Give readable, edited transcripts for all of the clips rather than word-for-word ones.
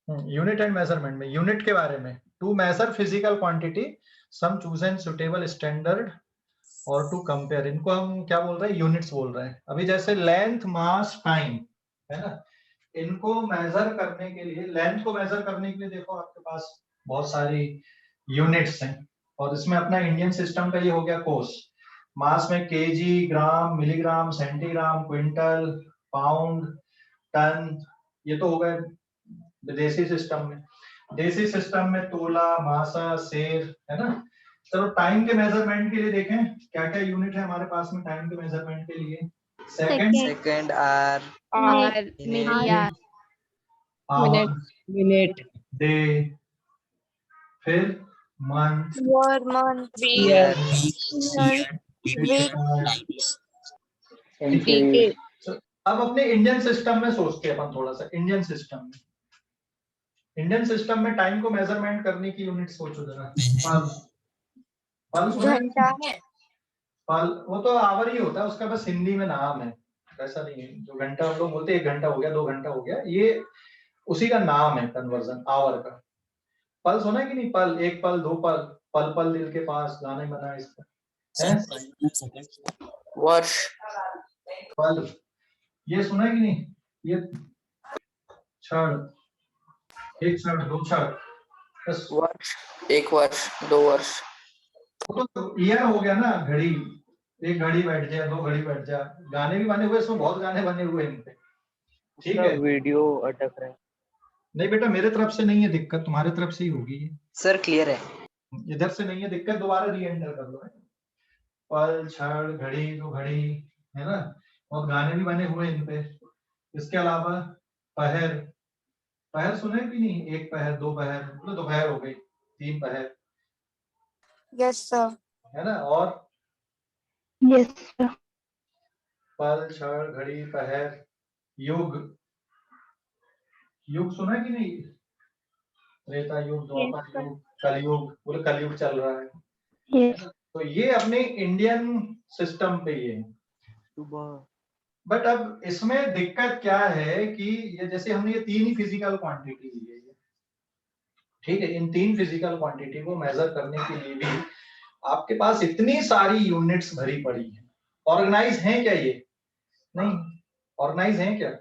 Unit and measurement में unit के बारे में, to measure physical quantity some chosen suitable standard और टू कंपेयर, इनको हम क्या बोल रहे हैं, यूनिट्स बोल रहे हैं। अभी जैसे लेंथ, मास, टाइम है ना, इनको मेजर करने के लिए, लेंथ को मेजर करने के लिए देखो आपके पास बहुत सारी यूनिट्स हैं, और इसमें अपना इंडियन सिस्टम का ये हो गया कोस। मास में KG, gram, milligram, centigram, quintal, pound, ton, ये तो हो गए विदेशी सिस्टम में। देसी सिस्टम में तोला, मासा, सेर, है ना। चलो टाइम के मेजरमेंट के लिए देखें क्या क्या यूनिट है हमारे पास में टाइम के मेजरमेंट के लिए। सेकंड, आर, मिलियन, आवर, मिनट, डे, फिर मंथ, ईयर, सेंचुरी। अब अपने इंडियन सिस्टम में सोचते हैं अपन थोड़ा सा। इंडियन सिस्टम में टाइम को मेजरमेंट करने की यूनिट सोचो जरा। पल घंटा, पल, वो तो आवर ही होता है, उसका बस हिंदी में नाम है, ऐसा नहीं है। जो घंटा हम लोग बोलते हैं 1 घंटा हो गया, 2 घंटा हो गया, ये उसी का नाम है कन्वर्जन आवर का। पल सुना है कि नहीं, पल, 1 पल, 2 पल, पल पल दिल के पास, गाने बना इसका है। वर्ष, पल, ये सुना है कि नहीं, ये क्षण, 1 क्षण, 2 क्षण, बस। वर्ष, 1 वर्ष, 2 वर्ष, तो ईयर हो गया ना, घड़ी, 1 घड़ी बैठ जाए, 2 घड़ी बैठ जाए, गाने भी बने हुए, इसमें बहुत गाने बने हुए हैं इन पे, ठीक है। वीडियो अटक रहा है। नहीं बेटा, मेरे तरफ से नहीं है दिक्कत, तुम्हारे तरफ से ही होगी। सर क्लियर है, इधर से नहीं है दिक्कत, दोबारा री एंटर कर लो। पल, क्षण, घड़ी, 2 घड़ी, है ना, और गाने भी बने हुए इन पे। इसके अलावा पहर, पहर सुने कि नहीं, 1 पहर, 2 पहर, मतलब दोपहर हो गई, 3 पहर, यस सर, है ना। और यस सर, पल, क्षण, घड़ी, पहर, युग, युग सुना है कि नहीं, त्रेता युग, द्वापर युग, कलयुग, पूरा कलयुग चल रहा है। तो ये अपने इंडियन सिस्टम पे ये है। बट अब इसमें दिक्कत क्या है कि ये जैसे हमने ये 3 ही फिजिकल क्वांटिटी ली है, ठीक है, इन 3 फिजिकल क्वांटिटी को मेजर करने के लिए भी आपके पास इतनी सारी यूनिट्स भरी पड़ी है। ऑर्गेनाइज है क्या ये? नहीं। ऑर्गेनाइज है क्या?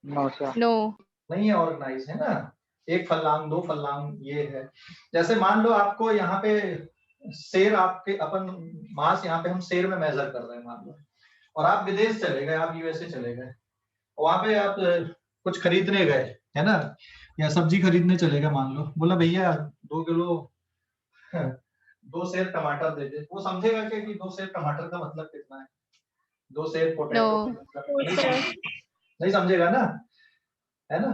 नो, नहीं है ऑर्गेनाइज, है ना। 1 फल्लांग, 2 फल्लांग ये है। जैसे मान लो आपको यहाँ पे शेर, आपके अपन मास यहाँ पे हम शेर में मेजर कर रहे हैं मान लो, और आप विदेश चले गए, आप यूएसए चले गए, वहां पे आप कुछ खरीदने गए, है ना, या सब्जी खरीदने चले गए, मान लो बोला भैया 2 किलो 2 सेर टमाटर दे दे, वो समझेगा कि 2 सेर टमाटर का मतलब कितना है, 2 सेर पोटैटो का मतलब नहीं समझेगा ना, है ना।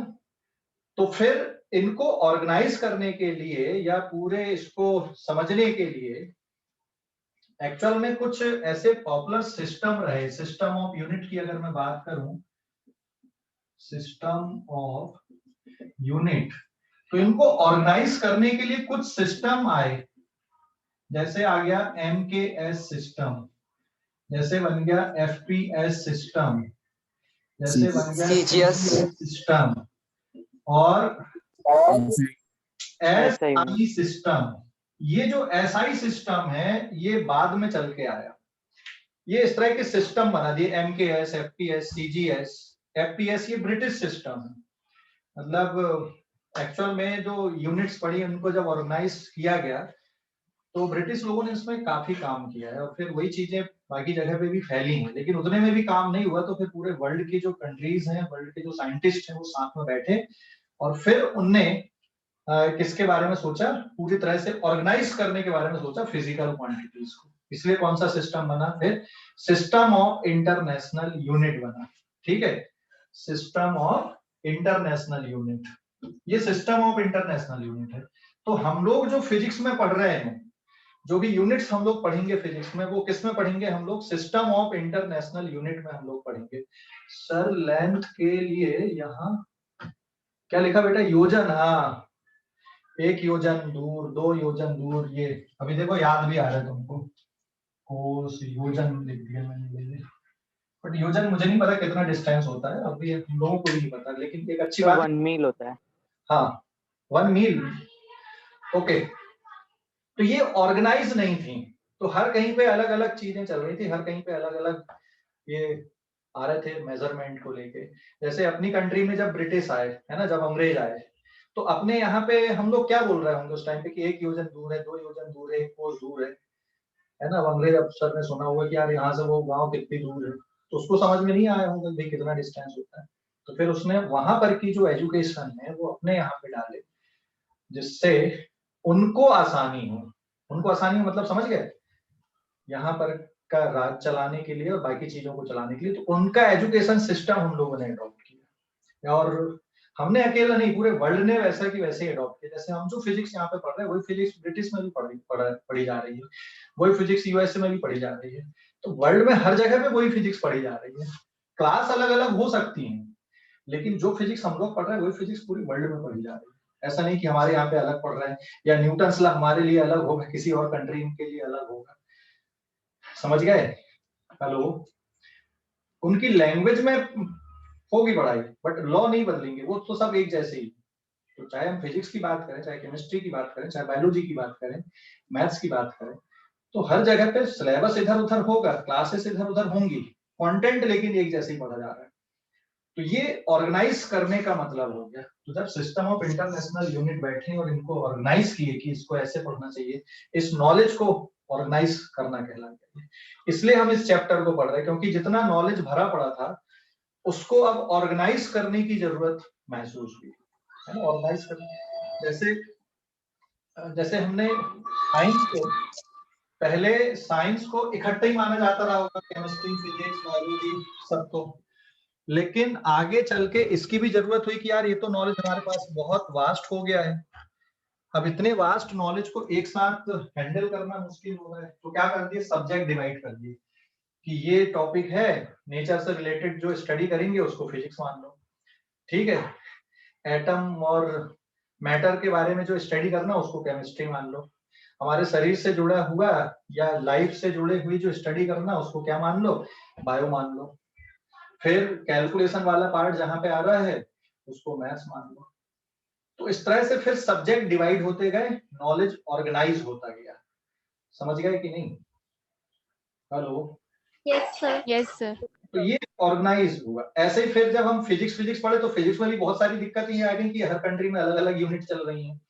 तो फिर इनको ऑर्गेनाइज करने के लिए या पूरे इसको समझने के लिए एक्चुअल में कुछ ऐसे पॉपुलर सिस्टम रहे। सिस्टम ऑफ यूनिट की अगर मैं बात करूं, सिस्टम ऑफ यूनिट, तो इनको ऑर्गेनाइज करने के लिए कुछ सिस्टम आए। जैसे आ गया MKS सिस्टम, जैसे बन गया FPS सिस्टम, जैसे बन गया CGS सिस्टम, और SI सिस्टम। ये जो SI सिस्टम है ये बाद में चल के आया। ये इस तरह के सिस्टम बना दिए, MKS, FPS, CGS। FPS ये ब्रिटिश सिस्टम है। मतलब एक्चुअल में जो यूनिट्स पड़ी उनको जब ऑर्गेनाइज किया गया तो ब्रिटिश लोगों ने इसमें काफी काम किया है, और फिर वही चीजें बाकी जगह पे भी फैली हैं, लेकिन उतने में भी काम नहीं हुआ। तो फिर पूरे वर्ल्ड की जो कंट्रीज हैं, वर्ल्ड के जो साइंटिस्ट हैं, वो साथ में बैठे और फिर उनने किसके बारे में सोचा, पूरी तरह से ऑर्गेनाइज करने के बारे में सोचा, फिजिकल क्वांटिटीज को। इसलिए कौन सा सिस्टम बना, फिर सिस्टम ऑफ इंटरनेशनल यूनिट बना, ठीक है, सिस्टम ऑफ इंटरनेशनल यूनिट। ये सिस्टम ऑफ इंटरनेशनल यूनिट है। तो हम लोग जो फिजिक्स में पढ़ रहे हैं, जो भी यूनिट्स हम लोग पढ़ेंगे फिजिक्स में, वो किस में पढ़ेंगे हम लोग, सिस्टम ऑफ इंटरनेशनल यूनिट में हम लोग पढ़ेंगे। सर लेंथ के लिए यहाँ क्या लिखा बेटा, योजन, हाँ, 1 योजन दूर, 2 योजन दूर, ये अभी देखो याद भी आ रहा है तुमको, कोस योजन लिख दिया मैंने, बट योजन मुझे नहीं पता कितना डिस्टेंस होता है, अभी हम लोगों को भी नहीं पता, लेकिन एक अच्छी तो बात 1 मील होता है। हाँ 1 मील। ओके, तो ये ऑर्गेनाइज नहीं थी, तो हर कहीं पे अलग अलग चीजें चल रही थी, हर कहीं पे अलग अलग ये आ रहे थे मेजरमेंट को लेके। जैसे अपनी कंट्री में जब ब्रिटिश आए, है ना, जब अंग्रेज आए, तो अपने यहाँ पे हम लोग क्या बोल रहे होंगे उस टाइम पे कि 1 योजन दूर है, 2 योजन दूर है, 1 कोस दूर है ना। अब अंग्रेज अफसर ने सुना होगा कि यार यहाँ से वो गांव कितनी दूर है, तो उसको समझ में नहीं आया होगा भाई कितना डिस्टेंस होता है। तो फिर उसने वहां पर की जो एजुकेशन है वो अपने यहाँ पे डाले, जिससे उनको आसानी हो। उनको आसानी मतलब समझ गए, यहाँ पर का राज चलाने के लिए और बाकी चीजों को चलाने के लिए, तो उनका एजुकेशन सिस्टम हम लोगों ने अडॉप्ट किया। और हमने अकेला नहीं, पूरे वर्ल्ड ने वैसा की वैसे ही अडॉप्ट किया। जैसे हम जो फिजिक्स यहाँ पे पढ़ रहे हैं वही फिजिक्स ब्रिटिश में भी पढ़ी जा रही है, वही फिजिक्स यूएसए में भी पढ़ी जा रही है। तो वर्ल्ड में हर जगह पे वही फिजिक्स पढ़ी जा रही है। क्लास अलग अलग हो सकती है, लेकिन जो फिजिक्स हम लोग पढ़ रहे हैं वही फिजिक्स पूरी वर्ल्ड में पढ़ी जा रही है। ऐसा नहीं कि हमारे यहाँ पे अलग पढ़ रहे हैं, या न्यूटन लॉ हमारे लिए अलग होगा, किसी और कंट्री के लिए अलग होगा। समझ गए? हेलो, उनकी लैंग्वेज में होगी पढ़ाई, बट लॉ नहीं बदलेंगे, वो तो सब एक जैसे ही। तो चाहे हम फिजिक्स की बात करें, चाहे केमिस्ट्री की बात करें, चाहे बायोलॉजी की बात करें, मैथ्स की बात करें, तो हर जगह पे सिलेबस इधर उधर होगा, क्लासेस इधर उधर होंगी, कंटेंट लेकिन एक जैसे ही पढ़ा जा रहा है। तो ये ऑर्गेनाइज करने का मतलब हो गया। तो जब सिस्टम ऑफ इंटरनेशनल यूनिट बैठे और इनको ऑर्गेनाइज किए कि इसको ऐसे पढ़ना चाहिए, इस नॉलेज को ऑर्गेनाइज करना कहलाता है। इसलिए हम इस चैप्टर को पढ़ रहे हैं, क्योंकि जितना नॉलेज भरा पड़ा था उसको अब ऑर्गेनाइज करने की जरूरत महसूस हुई, है ना। ऑर्गेनाइज करने, जैसे जैसे हमने साइंस को, पहले साइंस को इकट्ठे ही माना जाता रहा होगा, केमिस्ट्री, फिजिक्स, बायोलॉजी सबको। लेकिन आगे चल के इसकी भी जरूरत हुई कि यार ये तो नॉलेज हमारे पास बहुत वास्ट हो गया है, अब इतने वास्ट नॉलेज को एक साथ हैंडल करना मुश्किल हो रहा है। तो क्या कर दिए, सब्जेक्ट डिवाइड कर दिए कि ये टॉपिक है नेचर से रिलेटेड, जो स्टडी करेंगे उसको फिजिक्स मान लो, ठीक है। एटम और मैटर के बारे में जो स्टडी करना उसको केमिस्ट्री मान लो। हमारे शरीर से जुड़ा हुआ या लाइफ से जुड़े हुई जो स्टडी करना उसको क्या मान लो, बायो मान लो। फिर कैलकुलेशन वाला पार्ट जहां पे आ रहा है उसको मैथ्स मान लो। तो इस तरह से फिर सब्जेक्ट डिवाइड होते गए, नॉलेज ऑर्गेनाइज होता गया। समझ गए कि नहीं? Hello, yes sir. Yes sir. तो ये ऑर्गेनाइज हुआ। ऐसे ही फिर जब हम फिजिक्स पढ़े तो फिजिक्स में भी बहुत सारी दिक्कतें आ गई कि हर कंट्री में अलग अलग यूनिट चल रही हैं।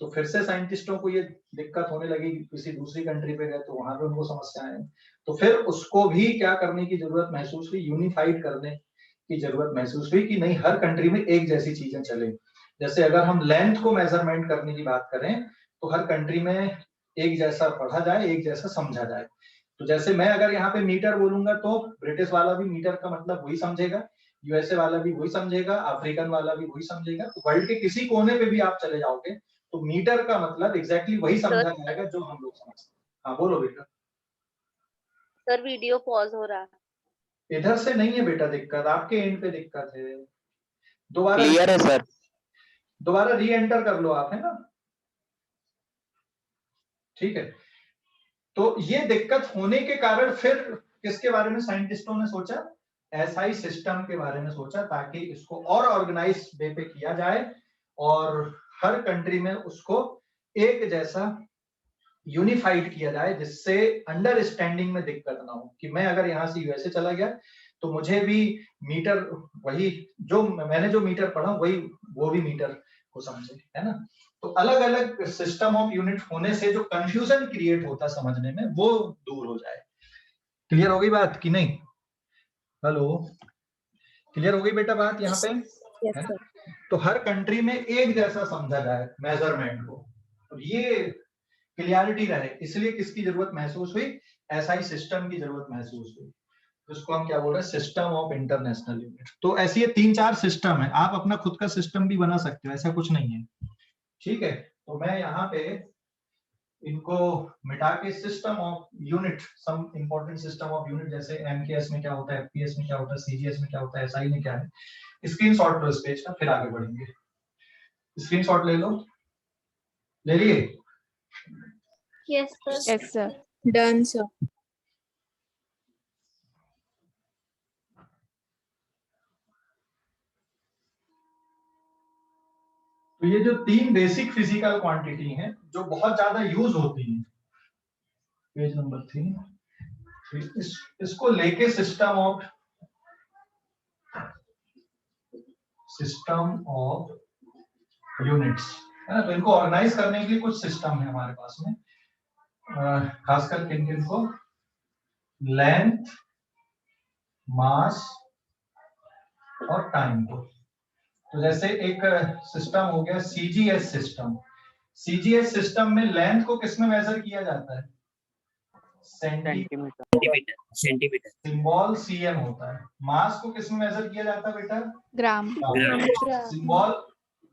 तो फिर से साइंटिस्टों को ये दिक्कत होने लगी, किसी दूसरी कंट्री पे गए तो वहां पे उनको समस्याएं हैं। तो फिर उसको भी क्या करने की जरूरत महसूस हुई, यूनिफाइड करने की जरूरत महसूस हुई कि नहीं, हर कंट्री में एक जैसी चीजें चले। जैसे अगर हम लेंथ को मेजरमेंट करने की बात करें तो हर कंट्री में एक जैसा पढ़ा जाए, एक जैसा समझा जाए। तो जैसे मैं अगर यहाँ पे मीटर बोलूंगा तो ब्रिटिश वाला भी मीटर का मतलब वही समझेगा, यूएसए वाला भी वही समझेगा, अफ्रीकन वाला भी वही समझेगा। तो वर्ल्ड के किसी कोने पे भी आप चले जाओगे तो मीटर का मतलब एग्जैक्टली वही समझा जाएगा जो हम लोग समझते हैं। हाँ बोलो बेटा। सर वीडियो पॉज हो रहा है। इधर से नहीं है बेटा दिक्कत, आपके एंड पे दिक्कत है। दोबारा क्लियर है सर। दोबारा री एंटर कर लो आप, है ना, ठीक है। तो ये दिक्कत होने के कारण फिर किसके बारे में साइंटिस्टों ने सोचा, एसआई सिस्टम के बारे में सोचा, ताकि इसको और ऑर्गेनाइज वे पे किया जाए और हर कंट्री में उसको एक जैसा यूनिफाइड किया जाए, जिससे अंडरस्टैंडिंग में दिक्कत ना हो। कि मैं अगर यहाँ से यूएसए चला गया तो मुझे भी मीटर, वही जो मैंने जो मीटर पढ़ा वही वो भी मीटर को समझे, है ना। तो अलग अलग सिस्टम ऑफ यूनिट होने से जो कंफ्यूजन क्रिएट होता समझने में वो दूर हो जाए। क्लियर हो गई बात कि नहीं? हेलो, क्लियर हो गई बेटा बात यहाँ पे? Yes sir. तो हर कंट्री में एक जैसा समझा जाए मेजरमेंट को, और ये क्लियरिटी रहे, इसलिए किसकी जरूरत महसूस हुई, एसआई सिस्टम की जरूरत महसूस हुई। उसको हम क्या बोल रहे हैं, सिस्टम ऑफ इंटरनेशनल यूनिट। तो ऐसी ये 3-4 सिस्टम है, आप अपना खुद का सिस्टम भी बना सकते हो, ऐसा कुछ नहीं है, ठीक है। तो मैं यहाँ पे इनको मिटा के system of unit, some important system of unit, जैसे एमकेएस में क्या होता है, एफपीएस में क्या होता है, सीजीएस में क्या होता है, एसआई में क्या है, स्क्रीनशॉट लो इस पेज का, फिर आगे बढ़ेंगे। स्क्रीनशॉट ले लो, ले लिए? Yes sir. Yes sir. Done sir. तो ये जो तीन बेसिक फिजिकल क्वांटिटी हैं जो बहुत ज्यादा यूज होती हैं, पेज नंबर 3, इसको लेके सिस्टम ऑफ यूनिट्स है ना। तो इनको ऑर्गेनाइज करने के लिए कुछ सिस्टम है हमारे पास में, खासकर किन किन को, लेंथ, मास और टाइम को। तो जैसे एक सिस्टम हो गया सीजीएस सिस्टम। सीजीएस सिस्टम में लेंथ को किसमें मेजर किया जाता है? सेंटीमीटर। सिंबल सीएम होता है। मास को किसमें मेजर किया जाता है बेटा? ग्राम। सिंबल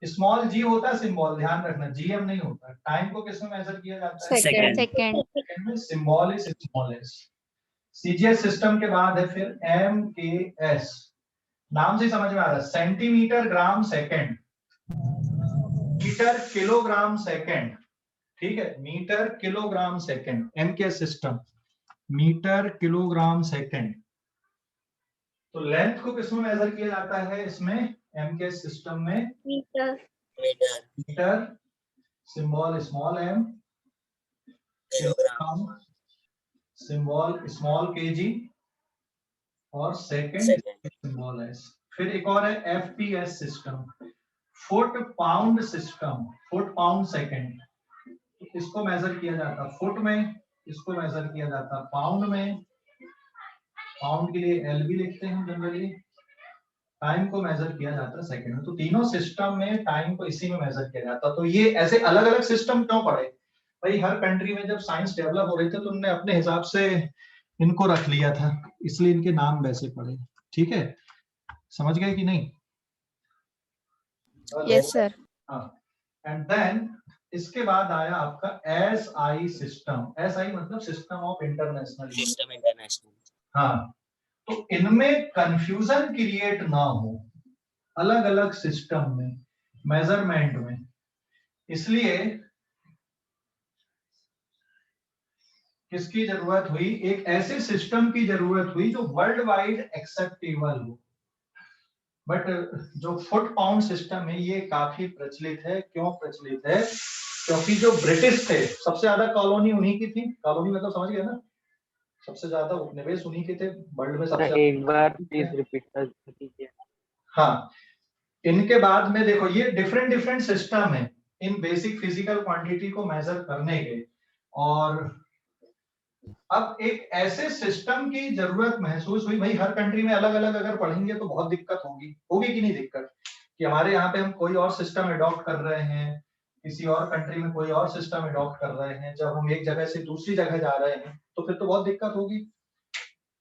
स्मॉल जी होता है, सिंबल ध्यान रखना, जीएम नहीं होता। टाइम को किसमें मेजर किया जाता है? Second. Symbol is small S. CGS system के बाद है फिर एमकेएस। नाम से समझ में आ रहा है, centimetre gram second, metre kilogram second, ठीक है, metre kilogram second, MKS system, metre kilogram second. तो लेंथ को किसमें मेजर किया जाता है इसमें, एमकेएस सिस्टम में? Metre, symbol small m, kilogram, symbol small kg, और सेकंड सिंबल एस। फिर एक और है FPS system, foot pound system, foot pound second. इसको मेजर किया जाता फुट में, इसको मेजर किया जाता पाउंड में। पाउंड के लिए एल भी लिखते हैं जनरली। टाइम को मेजर किया जाता है सेकंड में। तो तीनों सिस्टम में टाइम को इसी में मेजर किया जाता। तो ये ऐसे अलग अलग सिस्टम क्यों पड़े भाई? हर कंट्री में जब साइंस डेवलप हो रही थी तो उन्होंने अपने हिसाब से इनको रख लिया था, इसलिए इनके नाम वैसे पड़े। ठीक है, समझ गए कि नहीं? Yes sir. हाँ, एंड देन इसके बाद आया आपका एसआई सिस्टम। एसआई मतलब सिस्टम ऑफ इंटरनेशनल। हाँ, तो इनमें कंफ्यूजन क्रिएट ना हो अलग अलग सिस्टम में, मेजरमेंट में, इसलिए किसकी जरूरत हुई? एक ऐसे सिस्टम की जरूरत हुई जो वर्ल्ड वाइड एक्सेप्टेबल हो। बट जो फुट पाउंड सिस्टम है ये काफी प्रचलित है। क्यों प्रचलित है? क्योंकि जो ब्रिटिश थे, सबसे ज्यादा कॉलोनी उन्हीं की थी। कॉलोनी मतलब समझ गए ना, सबसे ज्यादा उपनिवेश उन्हीं के थे वर्ल्ड में। सबसे एक बार प्लीज रिपीट कर दीजिए। हाँ, इनके बाद में देखो ये डिफरेंट डिफरेंट सिस्टम है इन बेसिक फिजिकल क्वांटिटी को मेजर करने के। और अब एक ऐसे सिस्टम की जरूरत महसूस हुई, भाई हर कंट्री में अलग अलग अगर पढ़ेंगे तो बहुत दिक्कत होगी। होगी कि नहीं दिक्कत? कि हमारे यहाँ पे हम कोई और सिस्टम अडॉप्ट कर रहे हैं, किसी और कंट्री में कोई और सिस्टम अडॉप्ट कर रहे हैं, जब हम एक जगह से दूसरी जगह जा रहे हैं तो फिर तो बहुत दिक्कत होगी।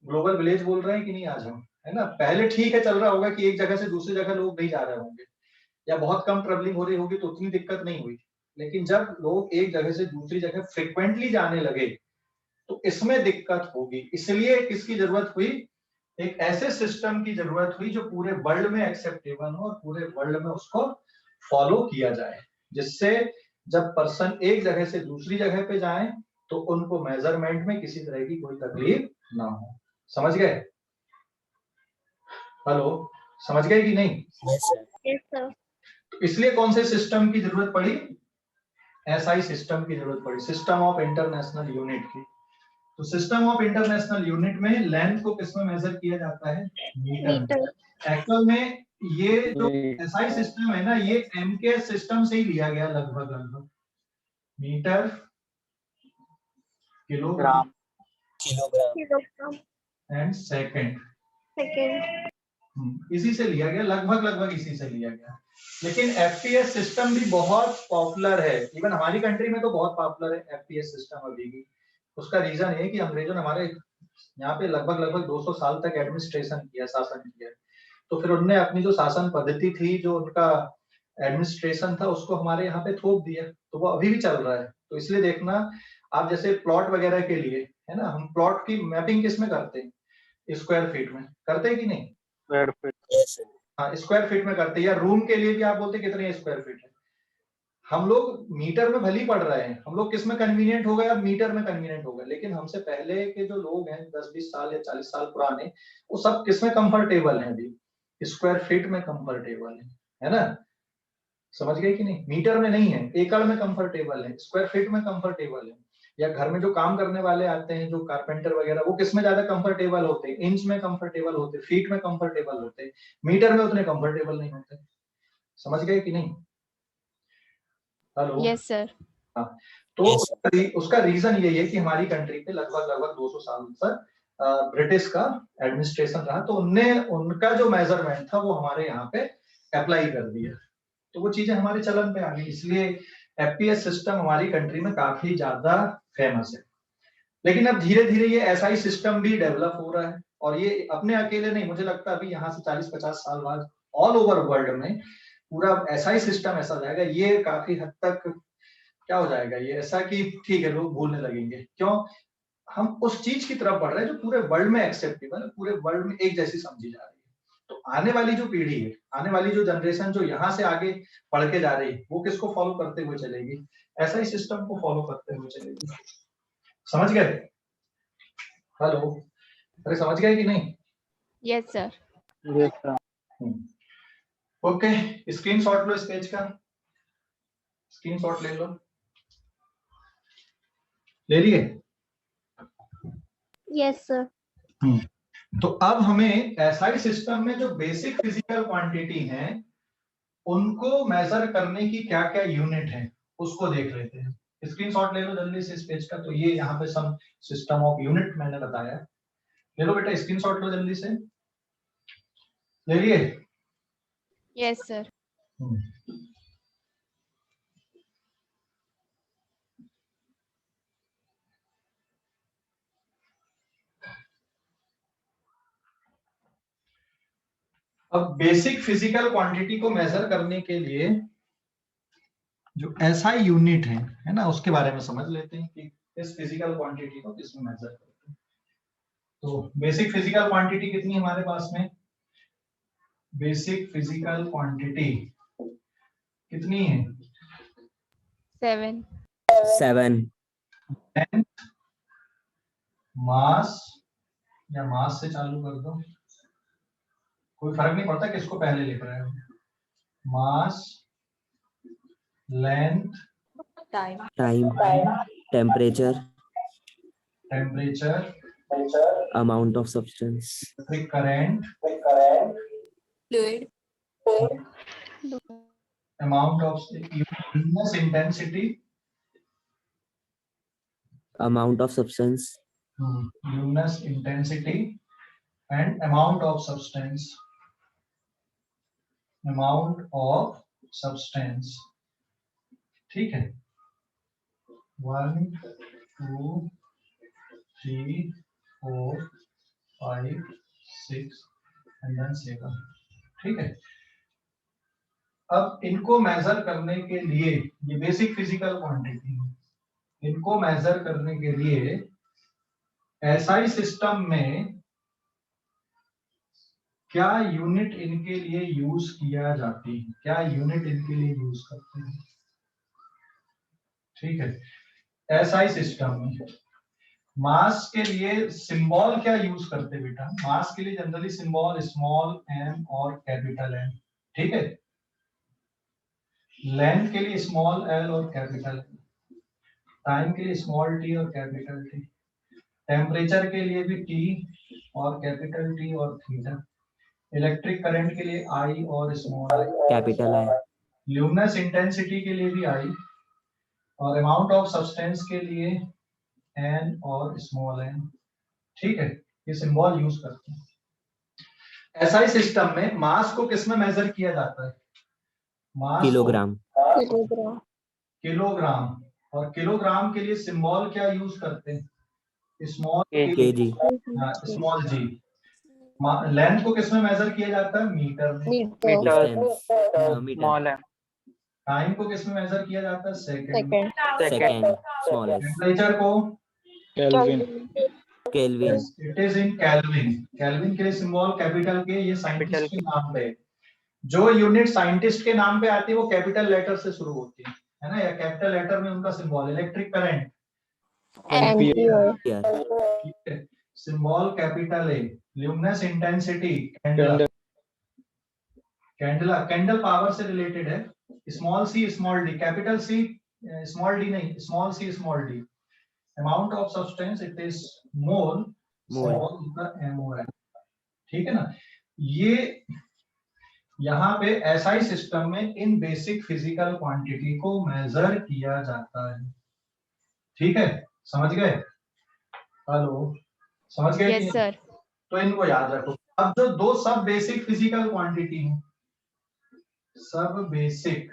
ग्लोबल विलेज बोल रहे हैं कि नहीं आज हम, है ना? पहले ठीक है, चल रहा होगा कि एक जगह से दूसरी जगह लोग नहीं जा रहे होंगे या बहुत कम ट्रेवलिंग हो रही होगी तो उतनी दिक्कत नहीं हुई। लेकिन जब लोग एक जगह से दूसरी जगह फ्रिक्वेंटली जाने लगे तो इसमें दिक्कत होगी। इसलिए किसकी जरूरत हुई? एक ऐसे सिस्टम की जरूरत हुई जो पूरे वर्ल्ड में एक्सेप्टेबल हो और पूरे वर्ल्ड में उसको फॉलो किया जाए, जिससे जब पर्सन एक जगह से दूसरी जगह पे जाए तो उनको मेजरमेंट में किसी तरह की कोई तकलीफ ना हो। समझ गए? हेलो, समझ गए कि नहीं? Yes, sir. तो इसलिए कौन से सिस्टम की जरूरत पड़ी? एसआई सिस्टम की जरूरत पड़ी, सिस्टम ऑफ इंटरनेशनल यूनिट की। तो सिस्टम ऑफ इंटरनेशनल यूनिट में लेंथ को किसमें मेजर किया जाता है? मीटर। एक्चुअल में ये जो एसआई सिस्टम है ना, ये एमकेएस सिस्टम से ही लिया गया लगभग लगभग। मीटर, किलोग्राम एंड सेकंड, इसी से लिया गया, लगभग लगभग इसी से लिया गया। लेकिन एफपीएस सिस्टम भी बहुत पॉपुलर है, इवन हमारी कंट्री में तो बहुत पॉपुलर है एफपीएस सिस्टम अभी भी। उसका रीजन है कि अंग्रेजों ने हमारे यहाँ पे लगभग लगभग 200 साल तक एडमिनिस्ट्रेशन किया, शासन किया। तो फिर उन्होंने अपनी जो शासन पद्धति थी, जो उनका एडमिनिस्ट्रेशन था, उसको हमारे यहाँ पे थोप दिया। तो वो अभी भी चल रहा है। तो इसलिए देखना, आप जैसे प्लॉट वगैरह के लिए, है ना, हम प्लॉट की मैपिंग किस में करते हैं? स्क्वायर फीट में करते हैं कि नहीं? Square feet. हाँ, स्क्वायर फीट में करते हैं। या रूम के लिए भी आप बोलते हैं कितने स्क्वायर फीट है। हम लोग मीटर में भली पढ़ रहे हैं, हम लोग किस में कन्वीनियंट हो गए? अब मीटर में कन्वीनियंट हो गए। लेकिन हमसे पहले के जो लोग हैं 10-20 साल या 40 साल पुराने, वो सब किस में कंफर्टेबल हैं? अभी स्क्वायर फीट में कंफर्टेबल है ना? समझ गए कि नहीं? मीटर में नहीं है, एकड़ में कंफर्टेबल है, स्क्वायर फीट में कंफर्टेबल है, या घर में जो काम करने वाले आते हैं जो कारपेंटर वगैरह, वो किस में ज्यादा कंफर्टेबल होते हैं? इंच में कंफर्टेबल होते, फीट में कंफर्टेबल होते, मीटर में उतने कंफर्टेबल नहीं होते। समझ गए कि नहीं? हेलो। Yes sir. हाँ, तो उसका रीजन यही है कि हमारी कंट्री पे लगभग 200 साल तक ब्रिटिश का एडमिनिस्ट्रेशन रहा, तो उनका जो मेजरमेंट था वो हमारे यहाँ पे अप्लाई कर दिया, तो वो चीजें हमारे चलन पे आ गई, इसलिए एफपीएस सिस्टम हमारी कंट्री में काफी ज्यादा फेमस है। लेकिन अब धीरे धीरे ये एसआई सिस्टम भी डेवलप हो रहा है, और ये अपने अकेले नहीं, मुझे लगता है अभी यहाँ से 40-50 साल बाद ऑल ओवर वर्ल्ड में पूरा एसआई सिस्टम ऐसा जाएगा, ये काफी हद तक क्या हो जाएगा, ये ऐसा कि ठीक है लोग भूलने लगेंगे। क्यों? हम उस चीज की तरफ बढ़ रहे हैं जो पूरे वर्ल्ड में एक्सेप्टेबल है, पूरे वर्ल्ड में एक जैसी समझी जा रही है। तो आने वाली जो पीढ़ी है, आने वाली जो जनरेशन जो यहाँ से आगे बढ़ के जा रही है, वो किसको फॉलो करते हुए चलेगी? ऐसा ही सिस्टम को फॉलो करते हुए चलेगी। समझ गए? हेलो, अरे समझ गए कि नहीं? Yes sir. Yes, sir. Okay, screenshot लो इस पेज का, स्क्रीनशॉट ले लो, ले लिए? Yes sir. तो अब हमें एसआई सिस्टम में जो बेसिक फिजिकल क्वांटिटी हैं उनको मेजर करने की क्या क्या यूनिट है उसको देख लेते हैं। स्क्रीनशॉट ले लो जल्दी से इस पेज का। तो ये यहाँ पे सम सिस्टम ऑफ यूनिट मैंने बताया, ले लो बेटा स्क्रीनशॉट लो जल्दी से, ले लिए? Yes sir. अब बेसिक फिजिकल क्वांटिटी को मेजर करने के लिए जो एसआई यूनिट है ना, उसके बारे में समझ लेते हैं कि इस फिजिकल क्वांटिटी को किसमें मेजर करते हैं। तो बेसिक फिजिकल क्वांटिटी कितनी है हमारे पास में? बेसिक फिजिकल क्वांटिटी कितनी है? 7 मास, या मास से चालू कर दो, कोई फर्क नहीं पड़ता किसको पहले लिख रहे हो। Mass, length, time temperature amount of substance current, Fluid. amount of luminous intensity, amount of substance luminous intensity, and amount of substance, amount of substance। ठीक है, 1 2 3 4 5 6 and then 7। ठीक है, अब इनको मेजर करने के लिए, ये बेसिक फिजिकल क्वांटिटी है, इनको मेजर करने के लिए एसआई सिस्टम में क्या यूनिट इनके लिए यूज किया जाती है, क्या यूनिट इनके लिए यूज करते हैं? ठीक है, एसआई सिस्टम में मास के लिए सिंबल क्या यूज करते हैं बेटा? मास के लिए जनरली सिंबल स्मॉल m और कैपिटल M। ठीक है, लेंथ के लिए स्मॉल l और कैपिटल, टाइम के लिए स्मॉल t और कैपिटल T, टेम्परेचर के लिए भी T और कैपिटल T और थीटा, इलेक्ट्रिक करंट के लिए I और small capital I, luminous intensity के लिए भी I, और अमाउंट ऑफ सब्सटेंस के लिए N और स्मॉल n। ठीक है, ये सिंबल यूज करते हैं। एसआई सिस्टम में मास को किसमें मेजर किया जाता है? मास किलोग्राम, किलोग्राम, और किलोग्राम के लिए सिंबल क्या यूज करते हैं? स्मॉल kg, स्मॉल जी। लेंथ को किसमें मेजर किया जाता है? मीटर में। distance, Small m. टाइम को किसमें मेजर किया जाता है? सेकंड में। second, small s, टेम्परेचर को Kelvin, it is in kelvin. Kelvin के लिए सिंबल कैपिटल के, ये साइंटिस्ट के नाम पे, जो यूनिट साइंटिस्ट के नाम पे आती है वो कैपिटल लेटर से शुरू होती है ना, या कैपिटल लेटर में उनका symbol. Electric current symbol capital A, luminous intensity candle, candle power से रिलेटेड है, small C small D, capital C small D नहीं, small C small D, amount of substance it is mole, small MOL, ठीक है ना। ये यहाँ पे SI system में इन बेसिक फिजिकल क्वांटिटी को मेजर किया जाता है, ठीक है, समझ गए? हेलो, समझ गए? Yes, sir. तो इनको याद रखो। अब जो दो सब बेसिक फिजिकल क्वांटिटी है, सब बेसिक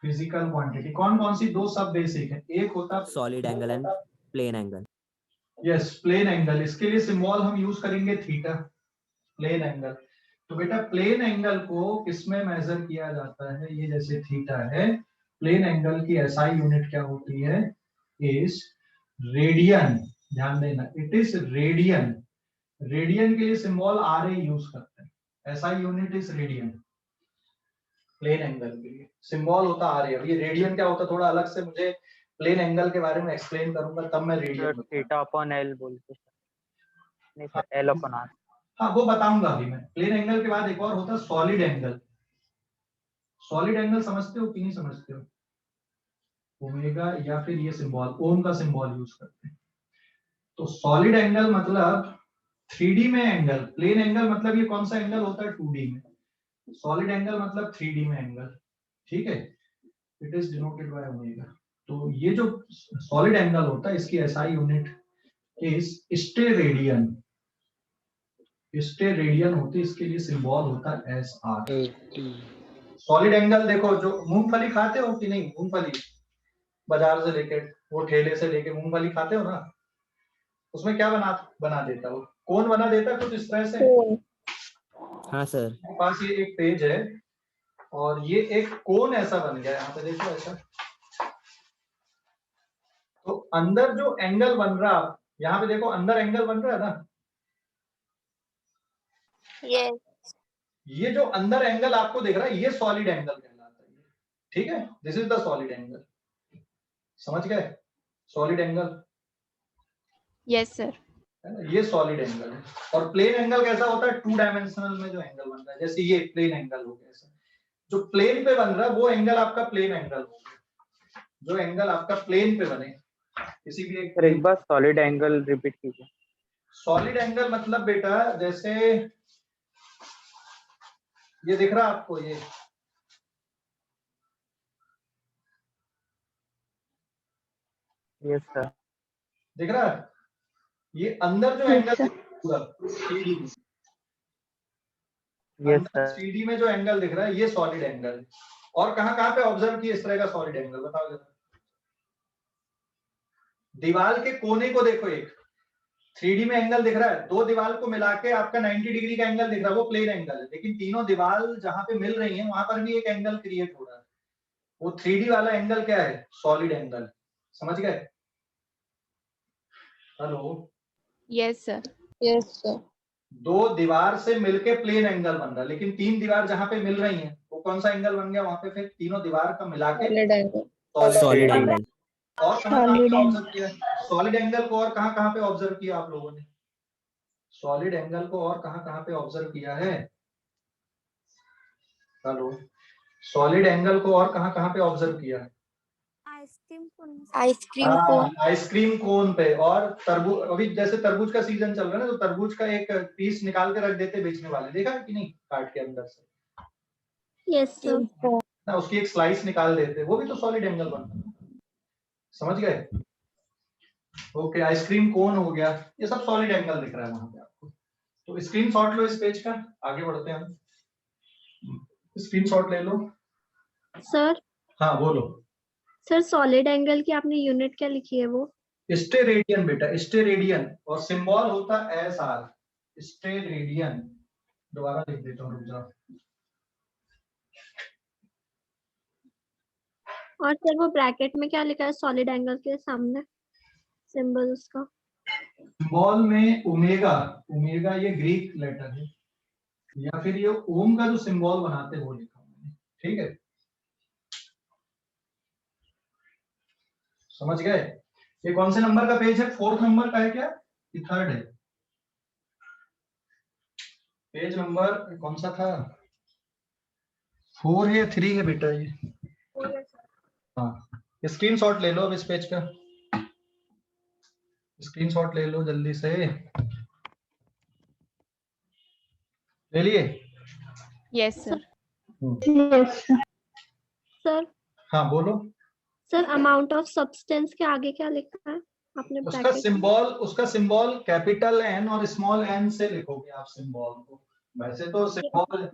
फिजिकल क्वांटिटी कौन कौन सी दो सब बेसिक है? एक होता Solid angle and plane angle. Yes plane angle, इसके लिए सिंबल हम यूज करेंगे थीटा, प्लेन एंगल। तो बेटा प्लेन एंगल को किसमें मेजर किया जाता है? ये जैसे थीटा है, प्लेन एंगल की SI यूनिट क्या होती है? इज रेडियन, ध्यान देना, इट इज रेडियन। रेडियन के लिए सिंबल RA यूज करते हैं, SI unit is radian. Plane angle के लिए सिंबल होता RA। अब ये रेडियन क्या होता है थोड़ा अलग से मुझे प्लेन एंगल के बारे में एक्सप्लेन करूंगा, तब मैं रेडियन थीटा अपॉन एल बोलते हैं, नहीं सर एल अपॉन आर। हाँ वो बताऊंगा अभी मैं। प्लेन एंगल के बाद एक और होता है सॉलिड एंगल। सॉलिड एंगल समझते हो कि नहीं समझते हो? ओमेगा या फिर ये सिंबल ओम का सिंबल यूज करते हैं। तो सॉलिड एंगल मतलब 3D में एंगल, प्लेन एंगल मतलब ये कौन सा एंगल होता है? 2D में। सॉलिड एंगल मतलब 3D में एंगल, ठीक है, it is denoted by omega. तो ये जो सॉलिड एंगल होता है इसकी SI unit is steradian, steradian होती है, इसके लिए सिंबल होता है SR। सॉलिड एंगल देखो, जो मूंगफली खाते हो कि नहीं, मूंगफली बाजार से लेके, वो ठेले से लेके मूंगफली खाते हो ना, उसमें क्या बना देता हो? कौन बना देता है कुछ इस तरह से। हाँ सर। मेरे पास ये एक पेज है और ये एक कोन ऐसा बन गया है, यहाँ पे देखो ऐसा। तो अंदर जो एंगल बन रहा, यहाँ पे देखो अंदर एंगल बन रहा है ना, Yes. ये जो अंदर एंगल आपको दिख रहा है ये सॉलिड एंगल कहलाता है, ठीक है, this is the solid angle. समझ गए? Solid angle, Yes, sir. है ना, ये सॉलिड एंगल है। और प्लेन एंगल कैसा होता है? 2 डायमेंशनल में जो एंगल बन रहा है, जैसे ये प्लेन एंगल हो गया, ऐसा जो प्लेन पे बन रहा है वो एंगल आपका प्लेन एंगल हो गया। जो एंगल आपका प्लेन पे बने किसी भी एक, सर एक बार सॉलिड एंगल रिपीट कीजिए। सॉलिड एंगल मतलब बेटा जैसे ये दिख रहा है आपको, ये यस सर। दिख रहा है, ये अंदर जो एंगल पूरा 3D में, यस अंदर सर। 3D में जो एंगल दिख रहा है ये सॉलिड एंगल है। और कहां पे ऑब्जर्व किए इस तरह का सॉलिड एंगल, बताओ जरा। दीवार के कोने को देखो, एक 3D में एंगल दिख रहा है, दो दीवार को मिला के आपका 90 डिग्री का एंगल दिख रहा है, वो प्लेन एंगल है। लेकिन तीनों दीवार जहां पे मिल रही हैं वहां पर भी एक एंगल क्रिएट हो रहा है, वो 3D वाला एंगल क्या है? Solid angle. समझ गए? Hello, Yes, sir. Yes, sir. दो दीवार से मिलके प्लेन एंगल बन रहा है, लेकिन तीन दीवार जहां पे मिल रही हैं वो कौन सा एंगल बन गया? वहां पे फिर तीनों दीवार का मिला के Solid angle. Solid angle. और कहां पे ऑब्जर्व किया सॉलिड एंगल को? और कहां पे ऑब्जर्व किया आप लोगों ने सॉलिड एंगल को? और कहां पे ऑब्जर्व किया है? हेलो, सॉलिड एंगल को और कहां पे ऑब्जर्व किया है? Ice cream cone. आइसक्रीम कोन पे। और तरबूज, अभी जैसे तरबूज का सीजन चल रहा है ना, तो तरबूज का एक पीस निकाल के रख देते बेचने वाले, देखा है कि नहीं? काट के अंदर से यस सर। ना, उसकी एक स्लाइस निकाल देते, वो भी तो सॉलिड एंगल बनता है। समझ गए? ओके, आइसक्रीम कोन हो गया, ये सब सॉलिड एंगल दिख रहा है वहां पे आपको। तो स्क्रीनशॉट लो इस पेज का, आगे बढ़ते हैं हम। स्क्रीनशॉट ले लो। सर, हाँ बोलो। सर सॉलिड एंगल की आपने यूनिट क्या लिखी है वो? स्टेरेडियन बेटा, स्टेरेडियन, और सिंबल होता है SR, स्टेरेडियन। दोबारा लिख देता हूँ, रुक जाओ। और सर वो ब्रैकेट में क्या लिखा है सॉलिड एंगल के सामने सिंबल उसका? सिंबल में ओमेगा, ओमेगा ये ग्रीक लेटर है, या फिर ये ओम का जो सिंबल बनाते वो लिखा मैंने, ठीक है, समझ गए? ये कौन से नंबर का पेज है? 4th नंबर का है क्या कि 3rd है? पेज नंबर कौन सा था? 4 है या 3 है बेटा ये? हाँ, स्क्रीनशॉट ले लो अब इस पेज का, स्क्रीनशॉट ले लो जल्दी से, ले लिए? Yes sir. Yes sir. हाँ बोलो। सर अमाउंट ऑफ सब्सटेंस के आगे क्या लिखा है आपने उसका ब्रैकेट में? सिंबल, उसका सिंबल कैपिटल एन और स्मॉल एन से लिखोगे आप सिंबल को। वैसे तो सिंबल,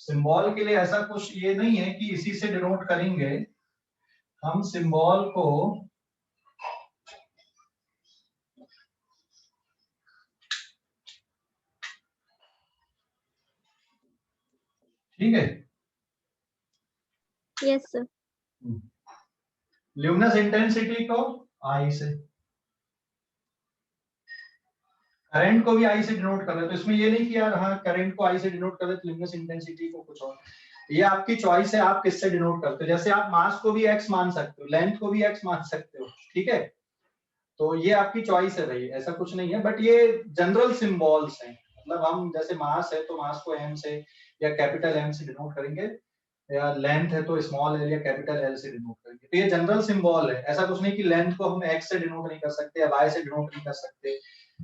सिंबल के लिए ऐसा कुछ ये नहीं है कि इसी से डिनोट करेंगे हम सिंबल को। ठीक है, यस सर। ल्यूमिनस इंटेंसिटी को आई से, करंट को भी आई से डिनोट कर रहे हैं, तो इसमें ये नहीं कि यार हाँ करंट को आई से डिनोट कर रहे तो ल्यूमिनस इंटेंसिटी को कुछ और, ये आपकी चॉइस है, आप किससे डिनोट करते हो। जैसे आप मास को भी एक्स मान सकते हो, लेंथ को भी एक्स मान सकते हो, ठीक है, तो ये आपकी चॉइस है भाई, ऐसा कुछ नहीं है, बट ये जनरल सिंबल्स हैं। मतलब हम जैसे मास है तो मास को एम से या कैपिटल एम से डिनोट करेंगे, या लेंथ है तो स्मॉल एल या कैपिटल एल से डिनोट करेंगे, तो ये जनरल सिंबल है। ऐसा कुछ नहीं कि लेंथ को हम एक्स से डिनोट नहीं कर सकते, या वाई से डिनोट नहीं कर सकते,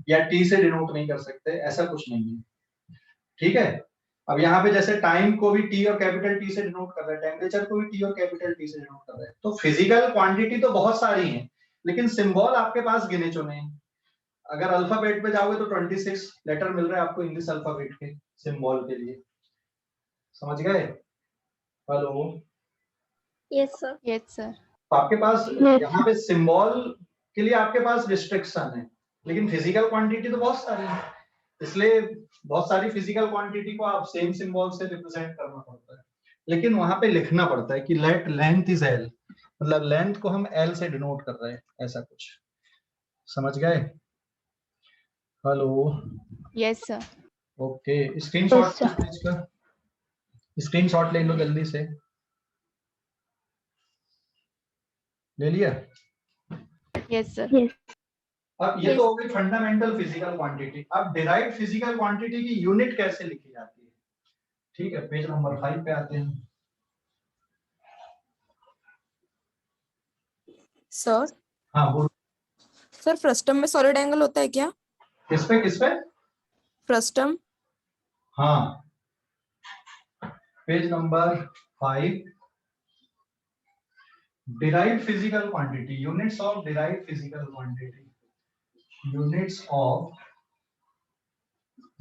या टी से डिनोट नहीं कर सकते, ऐसा कुछ नहीं है, ठीक है। अब यहाँ पे जैसे टाइम को भी टी और कैपिटल टी से डिनोट कर रहे हैं, टेम्परेचर को भी टी और कैपिटल टी से डिनोट कर रहे हैं, तो फिजिकल क्वांटिटी तो बहुत सारी है, लेकिन सिंबल आपके पास गिने चुने हैं। अगर अल्फाबेट पे जाओगे तो 26 लेटर मिल रहे हैं आपको इंग्लिश अल्फाबेट के सिंबल के लिए, समझ गए? Hello, yes sir. Yes sir. तो आपके पास यहाँ पे सिंबल के लिए आपके पास रिस्ट्रिक्शन है, लेकिन फिजिकल क्वांटिटी तो बहुत सारी है, इसलिए बहुत सारी फिजिकल क्वांटिटी को आप सेम सिंबल से रिप्रेजेंट करना पड़ता है, लेकिन वहां पे लिखना पड़ता है कि लेट लेंथ इज एल, मतलब लेंथ को हम एल से डिनोट कर रहे हैं, ऐसा कुछ, समझ गए? Hello, yes sir. Okay, screenshot का स्क्रीनशॉट ले लो जल्दी से, ले लिया? Yes sir. अब ये तो हो गई फंडामेंटल फिजिकल क्वांटिटी। अब डिराइव्ड फिजिकल क्वांटिटी की यूनिट कैसे लिखी जाती है, ठीक है, पेज नंबर 5 पे आते हैं। सर। हाँ बोलो। सर फ्रस्टम में सॉलिड एंगल होता है क्या? किस पे किस पे? फ्रस्टम। हाँ, page number 5, derived physical quantity, units of derived physical quantity, units of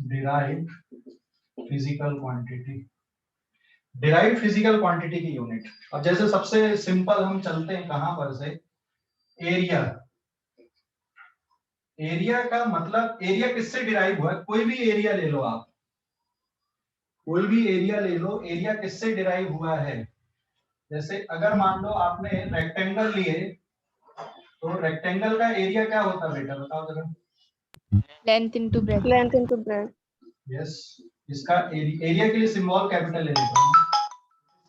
derived physical quantity, derived physical quantity की यूनिट। अब जैसे सबसे सिंपल हम चलते हैं कहां पर से, एरिया। एरिया का मतलब, एरिया किससे डिराइव हुआ है? कोई भी एरिया ले लो आप, कोई भी एरिया ले लो, एरिया किससे डिराइव हुआ है? जैसे अगर मान लो आपने रेक्टेंगल लिए, तो रेक्टेंगल का एरिया क्या होता है बेटा, बताओ जरा। Length into breadth. Length into breadth. Yes, इसका एरिया के लिए सिंबल कैपिटल ले लेता हूं,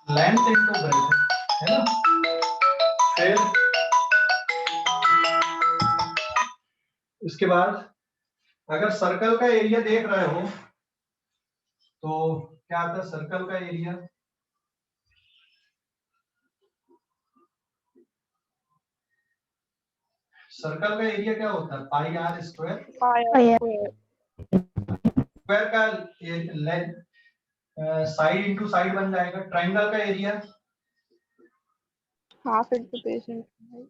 लेंथ इनटू ब्रेथ, है ना। फिर इसके बाद अगर सर्कल का एरिया देख रहे हो तो क्या आता है सर्कल का एरिया? सर्कल का एरिया क्या होता है? पाई आर स्क्वायर। स्क्वायर का लेंथ साइड इनटू साइड बन जाएगा। ट्रायंगल का area half into base into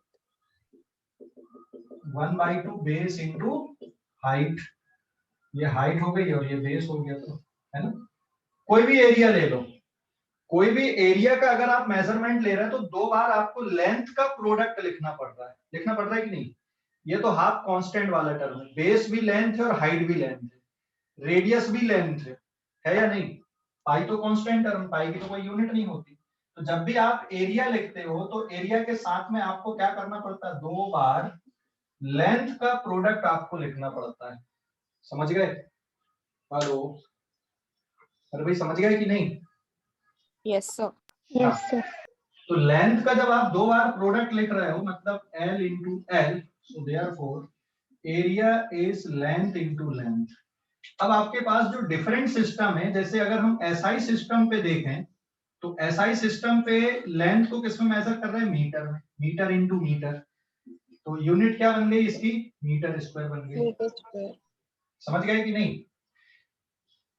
1/2 base into height, ये हाइट हो गई और ये बेस हो गया, तो है ना। कोई भी एरिया ले लो, कोई भी एरिया का अगर आप मेजरमेंट ले रहे हैं तो 2 बार आपको लेंथ का प्रोडक्ट लिखना पड़ रहा है, लिखना पड़ रहा है कि नहीं? ये तो हाफ कांस्टेंट वाला टर्म है, बेस भी लेंथ है और हाइट भी लेंथ है, रेडियस भी लेंथ है या नहीं? पाई तो कांस्टेंट टर्म, पाई की तो कोई यूनिट नहीं होती। तो जब भी आप एरिया लिखते हो तो एरिया के साथ में आपको क्या करना पड़ता है? 2 बार लेंथ का प्रोडक्ट आपको लिखना पड़ता है, समझ गए? हेलो, अरे भाई समझ गए कि नहीं? Yes sir. Yes sir. तो लेंथ का जब आप 2 बार प्रोडक्ट लिख रहे हो, मतलब L into L, so therefore area is length into length. अब आपके पास जो डिफरेंट सिस्टम है, जैसे अगर हम एसआई सिस्टम पे देखें तो एसआई सिस्टम पे लेंथ को किसमें मेजर कर रहे हैं? मीटर में, मीटर इंटू मीटर। तो यूनिट क्या बन गई इसकी? मीटर स्क्वायर बन गई। Metre square. समझ गए कि नहीं?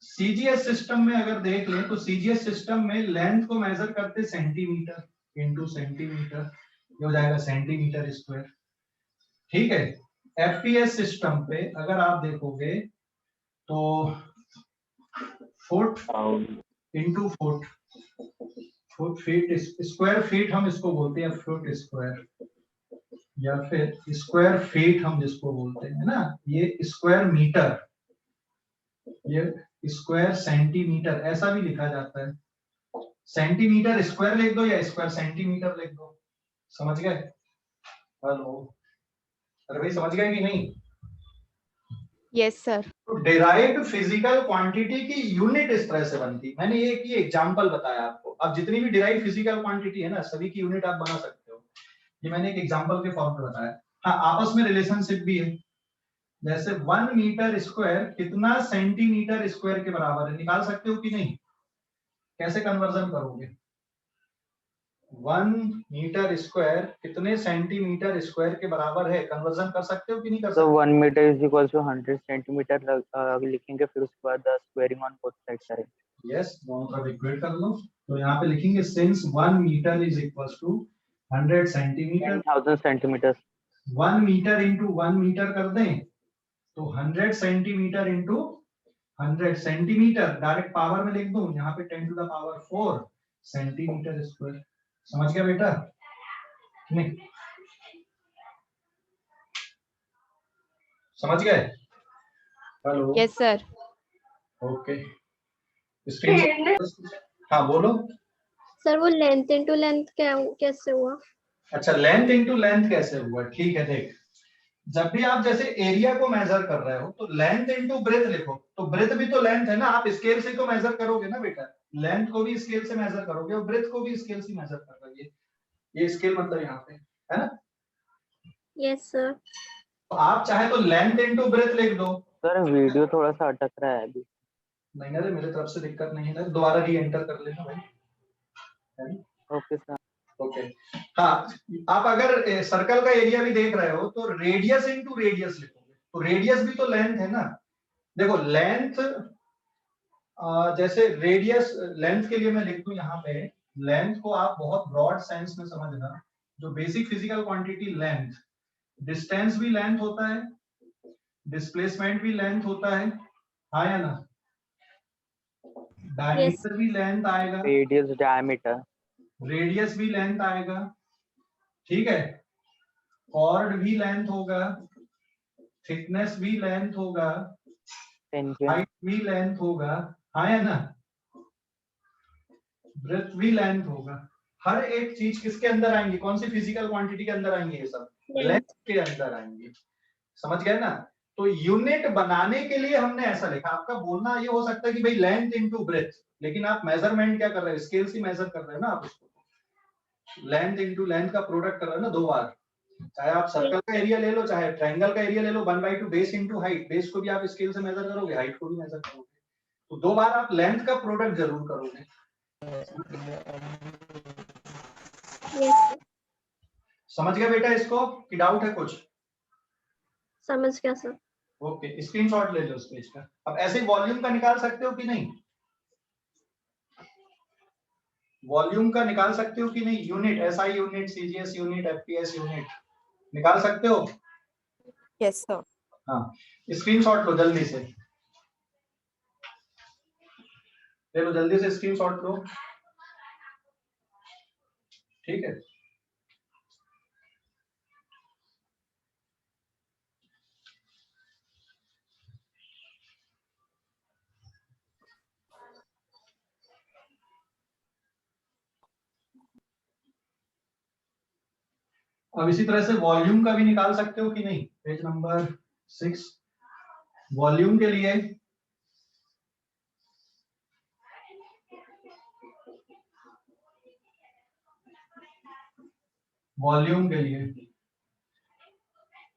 सीजीएस सिस्टम में अगर देख लें तो सीजीएस सिस्टम में लेंथ को मेजर करते सेंटीमीटर इंटू सेंटीमीटर, ये हो जाएगा सेंटीमीटर स्क्वायर। ठीक है। एफपीएस सिस्टम पे अगर आप देखोगे तो foot into foot, foot feet square feet हम इसको बोलते हैं, फुट स्क्वायर या फिर स्क्वायर फीट हम जिसको बोलते हैं ना, ये स्क्वायर मीटर, ये स्क्वायर सेंटीमीटर ऐसा भी लिखा जाता है। सेंटीमीटर स्क्वायर लिख दो या स्क्वायर सेंटीमीटर लिख दो। समझ गए? हेलो, अरे भाई समझ गए कि नहीं? Yes, sir. तो डिराइव्ड फिजिकल क्वांटिटी की यूनिट इस तरह से बनती। मैंने एक ये एग्जांपल बताया आपको। अब जितनी भी डिराइव्ड फिजिकल क्वांटिटी है ना, सभी की यूनिट आप बना सकते हो। ये मैंने एक एग्जांपल के फॉर्म में बताया। हाँ, आपस में रिलेशनशिप भी है। जैसे 1 मीटर स्क्वायर कितना सेंटीमीटर स्क्वायर के बराबर है, निकाल सकते हो कि नहीं? कैसे कन्वर्जन करोगे? 1 मीटर स्क्वायर कितने सेंटीमीटर स्क्वायर के बराबर है, कन्वर्जन कर सकते हो कि नहीं कर तो सकते? 1 metre is equal to 100 centimetre लिखेंगे, फिर उसके बाद स्क्वायरिंग ऑन बोथ साइड करेंगे। यस, दोनों तरफ इक्वेट कर लो। तो यहाँ पे लिखेंगे since 1 metre is equal to 100 centimetre, 10,000 centimetre. 1 metre into 1 metre कर दें तो 100 centimetre into 100 centimetre, direct power में लिख दूं, यहाँ पे 10 to the power 4 centimetre square. समझ गया बेटा? नहीं समझ गए? Hello, Yes, sir. Okay. Screen, हाँ बोलो। सर वो लेंथ इनटू लेंथ कैसे हुआ? अच्छा, लेंथ इंटू लेंथ कैसे हुआ? ठीक है, देख, जब भी आप जैसे एरिया को मेजर कर रहे हो तो लेंथ इंटू ब्रेथ लिखो। तो ब्रेथ भी तो लेंथ है ना, आप स्केल से तो मेजर करोगे ना बेटा, लेंथ को भी स्केल से मेजर करोगे और ब्रेथ को भी स्केल से मेजर करोगे। ये स्केल मतलब यहाँ पे है ना। Yes sir. तो आप चाहे तो लेंथ इंटू ब्रेथ लिख दो। सर वीडियो थोड़ा सा अटक रहा है अभी। नहीं अरे मेरे तरफ से दिक्कत नहीं है, दोबारा री एंटर कर लेना भाई, है ना? Okay sir. ओके। हाँ, आप अगर सर्कल का एरिया भी देख रहे हो तो रेडियस इंटू रेडियस लिखोगे। तो रेडियस भी तो लेंथ है ना। देखो लेंथ, जैसे रेडियस, लेंथ के लिए मैं लिख दूं यहाँ पे, लेंथ को आप बहुत ब्रॉड सेंस में समझना। जो basic physical quantity length, distance भी लेंथ होता है, डिस्प्लेसमेंट भी लेंथ होता है, हाँ या ना? डायमीटर भी लेंथ आएगा, रेडियस डायमीटर, रेडियस भी लेंथ आएगा, ठीक है, कॉर्ड भी लेंथ होगा, थिकनेस भी लेंथ होगा, टेंजेंट, हाइट भी लेंथ होगा, हाँ या ना? ब्रेथ भी लेंथ होगा। हर एक चीज किसके अंदर आएंगी? कौन सी फिजिकल क्वांटिटी के अंदर आएंगे? ये सब लेंथ के अंदर आएंगे। समझ गए ना? तो यूनिट बनाने के लिए हमने ऐसा लिखा। आपका बोलना ये हो सकता है कि भाई लेंथ इनटू ब्रेथ, लेकिन आप मेजरमेंट क्या कर रहे हो? स्केल से मेजर कर रहे हो ना आप उसको। लेंथ इनटू लेंथ का प्रोडक्ट कर रहे हो ना दो बार। चाहे आप सर्कल का एरिया ले लो, चाहे ट्रायंगल का एरिया ले लो, 1/2 बेस इनटू हाइट, बेस को भी आप स्केल से मेजर करोगे, हाइट को भी मेजर करोगे, तो दो बार आप लेंथ का प्रोडक्ट जरूर करोगे। यस समझ गया बेटा इसको कि डाउट है कुछ? समझ गया सर। ओके, स्क्रीनशॉट ले लो इस पेज का। अब ऐसे वॉल्यूम का निकाल सकते हो कि नहीं? वॉल्यूम का निकाल सकते हो कि नहीं? Unit, SI unit, CGS unit, FPS unit निकाल सकते हो? Yes sir. हाँ, स्क्रीनशॉट लो जल्दी से, ले लो जल्दी से स्क्रीनशॉट लो, ठीक है। अब इसी तरह से वॉल्यूम का भी निकाल सकते हो कि नहीं? पेज नंबर 6, वॉल्यूम के लिए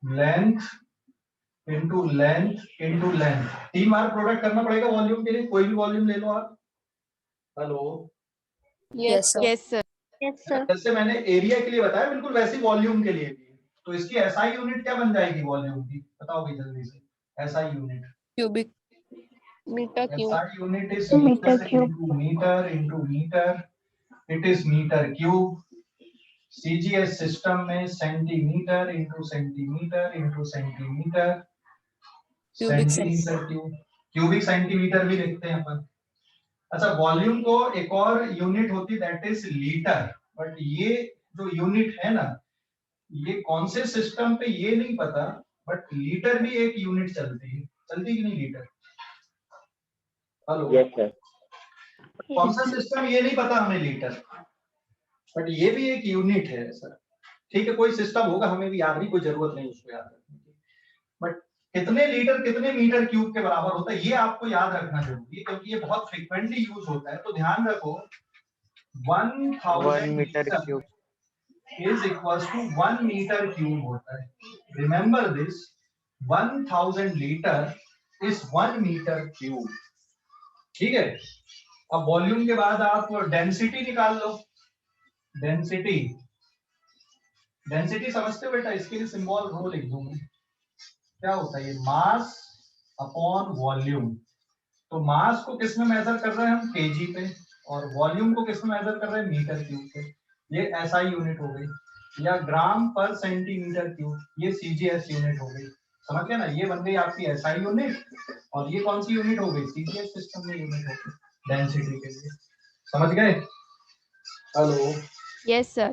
length into length into length, 3 बार प्रोडक्ट करना पड़ेगा वॉल्यूम के लिए। कोई भी वॉल्यूम ले लो आप। Hello, Yes, sir. Yes, sir. Yes, sir. जैसे मैंने एरिया के लिए बताया, बिल्कुल वैसी वॉल्यूम के लिए भी है। तो इसकी एसआई यूनिट क्या बन जाएगी वॉल्यूम की, बताओ भाई जल्दी से। SI unit, Cubic. Metre cube. SI unit is Meter metre cube. Into metre into metre, it is metre cube. CGS system में centimetre into centimetre into centimetre, Cubic centimetre cube, cubic centimetre भी लिखते हैं अपन। अच्छा, volume को एक और unit होती है दैट इज लीटर, बट ये जो यूनिट है ना, ये कौन से सिस्टम पे ये नहीं पता, बट लीटर भी एक यूनिट चलती है, चलती कि नहीं लीटर? Hello, yes sir. कौन सा सिस्टम ये नहीं पता हमें लीटर, बट ये भी एक यूनिट है सर। ठीक है, कोई सिस्टम होगा हमें भी याद नहीं, कोई जरूरत नहीं उसको याद रखने की, बट कितने लीटर कितने मीटर क्यूब के बराबर होता है ये आपको याद रखना जरूरी है, क्योंकि ये बहुत फ्रीक्वेंटली यूज होता है। तो ध्यान रखो, 1000 1 meter litre cube. is equals to 1 meter cube होता है। Remember this, 1000 litre is 1 meter cube। ठीक है, अब वॉल्यूम के बाद आप डेंसिटी निकाल लो। डेंसिटी, डेंसिटी समझते हो बेटा? इसके लिए सिंबल रो लिख दूं मैं। क्या होता है ये? Mass upon volume. तो मास को किस में मेजर कर रहे हैं हम? केजी पे, और वॉल्यूम को किस में मेजर कर रहे हैं? मीटर क्यूब पे। ये एसआई यूनिट हो गई, या ग्राम पर सेंटीमीटर क्यूब, ये सीजीएस यूनिट हो गई। समझ गए ना? ये बन गई आपकी एसआई यूनिट, और ये कौन सी यूनिट हो गई? सीजीएस सिस्टम में यूनिट हो गई डेंसिटी के लिए। समझ गए? Hello, Yes, sir.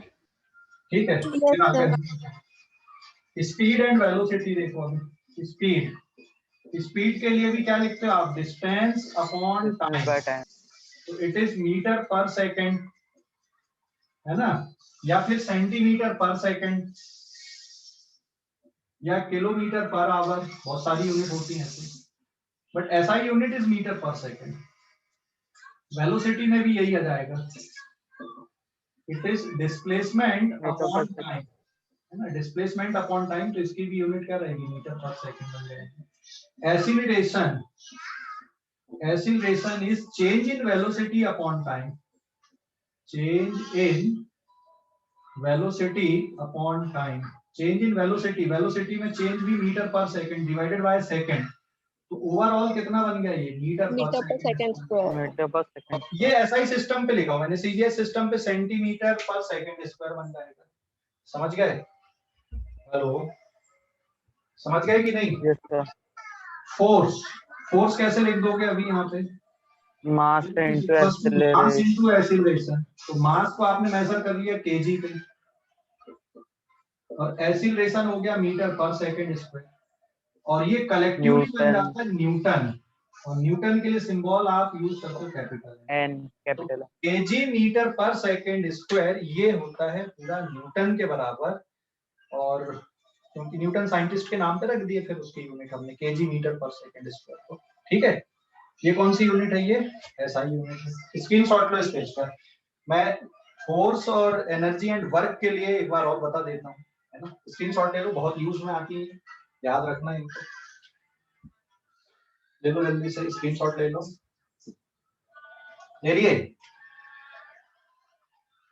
ठीक है। Yes, फिर sir. आगे स्पीड एंड वेलोसिटी देखो। अभी स्पीड, स्पीड के लिए भी क्या लिखते हो आप? Distance upon Distance by time. time. तो it is metre per second, है ना, या फिर सेंटीमीटर पर सेकंड, या किलोमीटर पर आवर। बहुत सारी यूनिट होती हैं, बट ऐसा unit is metre per second. Velocity में भी यही आ जाएगा, it is displacement upon time, है ना, डिस्प्लेसमेंट अपॉन टाइम। तो इसकी भी यूनिट क्या रहेगी? मीटर पर सेकंड बन जाएगी। Acceleration, acceleration is change in velocity upon time, change in velocity upon time. Change in velocity, velocity में चेंज भी metre per second divided by second. तो ओवरऑल कितना बन गया ये? Metre per second square. Meter per second. ये SI system पे लिखा हुआ मैंने, सीजीएस सिस्टम पे सेंटीमीटर पर सेकंड स्क्वायर बन जाएगा। समझ गए? हेलो, समझ गए कि नहीं? Yes sir. फोर्स, फोर्स कैसे लिख दोगे अभी यहाँ पे? Mass into मास acceleration. Into acceleration. तो मास को आपने मेजर कर लिया केजी पे, और एक्सीलरेशन हो गया मीटर पर सेकंड स्क्वायर, और ये कलेक्टिवली बन Newton. जाता है न्यूटन। और न्यूटन के लिए सिंबल आप यूज करते हो capital N capital. Kg metre per second square, ये होता है पूरा न्यूटन के बराबर। और क्योंकि न्यूटन साइंटिस्ट के नाम पे रख दिए, फिर उसकी यूनिट हमने KG metre per second square को। ठीक है, ये कौन सी यूनिट है? ये एसआई यूनिट है। स्क्रीनशॉट लो इस पेज पर। मैं फोर्स और एनर्जी एंड वर्क के लिए एक बार और बता देता हूँ, है ना। स्क्रीनशॉट ले लो, बहुत यूज में आती है, याद रखना इनको। ले लो जल्दी से, स्क्रीनशॉट ले लो। ले लिए?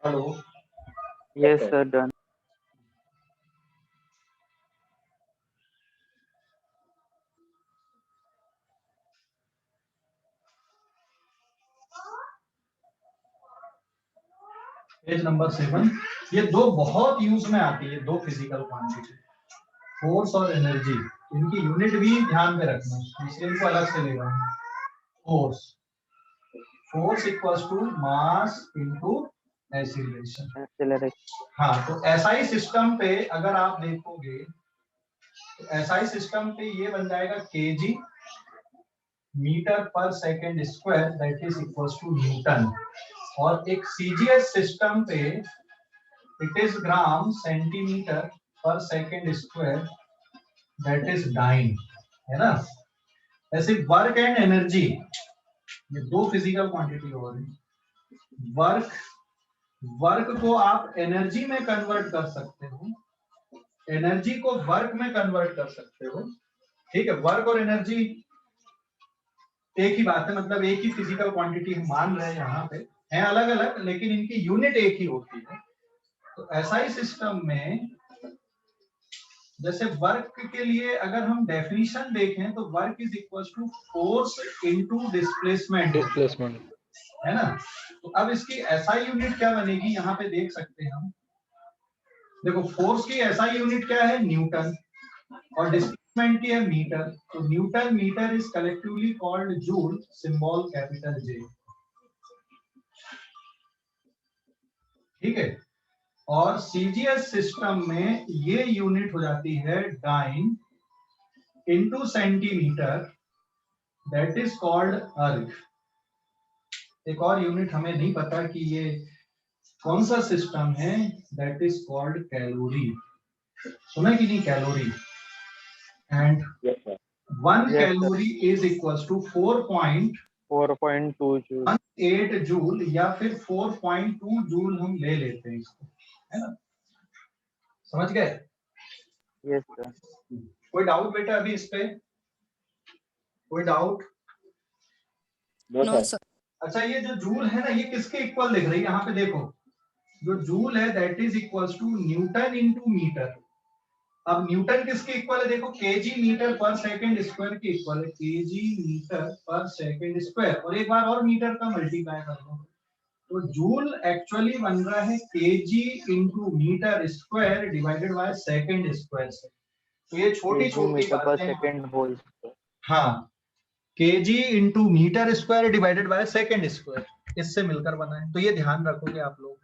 Hello, Yes sir, done. Page number 7। ये दो बहुत यूज में आती है, दो फिजिकल क्वांटिटी, फोर्स और एनर्जी। इनकी यूनिट भी ध्यान में रखना, इसलिए इनको अलग से ले रहा हूं। Force, force equals to mass into acceleration. Acceleration. हाँ, तो एसआई सिस्टम पे अगर आप देखोगे, तो एसआई सिस्टम पे ये बन जाएगा kg metre per second square, that is equals to newton. और एक सीजीएस सिस्टम पे it is gram centimetre per second square, that is dyne, है ना। ऐसे वर्क एंड एनर्जी, ये दो फिजिकल क्वांटिटी हो रही। वर्क, वर्क को आप एनर्जी में कन्वर्ट कर सकते हो, एनर्जी को वर्क में कन्वर्ट कर सकते हो। ठीक है, वर्क और एनर्जी एक ही बात है, मतलब एक ही फिजिकल क्वांटिटी हम मान रहे हैं यहाँ पे, हैं अलग अलग लेकिन इनकी यूनिट एक ही होती है। तो एसआई सिस्टम में जैसे वर्क के लिए अगर हम डेफिनेशन देखें तो work is equal to force into displacement है ना। तो अब इसकी एसआई यूनिट क्या बनेगी, यहाँ पे देख सकते हैं हम। देखो फोर्स की एसआई यूनिट क्या है, न्यूटन, और डिस्प्लेसमेंट की है मीटर। तो newton metre is collectively called joule, symbol capital J. ठीक है। और सीजीएस सिस्टम में ये यूनिट हो जाती है dyne into centimetre, that is called erg. एक और यूनिट हमें नहीं पता कि ये कौन सा सिस्टम है, दैट इज कॉल्ड कैलोरी। सुना कि नहीं calorie? And Yes, sir. 1 Yes, sir. Calorie is equal to 4.2 joule. 4.8 joule या फिर 4.2 जूल हम ले लेते हैं इसको, है ना। समझ गए? Yes, sir. कोई डाउट बेटा अभी इस पे? कोई डाउट? No, sir. अच्छा ये जो जूल है ना ये किसके इक्वल दिख रही है, यहाँ पे देखो। जो जूल है that is equal to newton into metre. अब न्यूटन किसके इक्वल है, देखो kg metre per second square के इक्वल है, kg metre per second square. और एक बार और मीटर का मल्टीप्लाई कर दो तो जूल एक्चुअली बन रहा है kg into metre square divided by second square से। तो ये छोटी छोटी meter per बातें, second whole square. हाँ, kg into metre square divided by second square, इससे मिलकर बना है। तो ये ध्यान रखोगे आप लोग।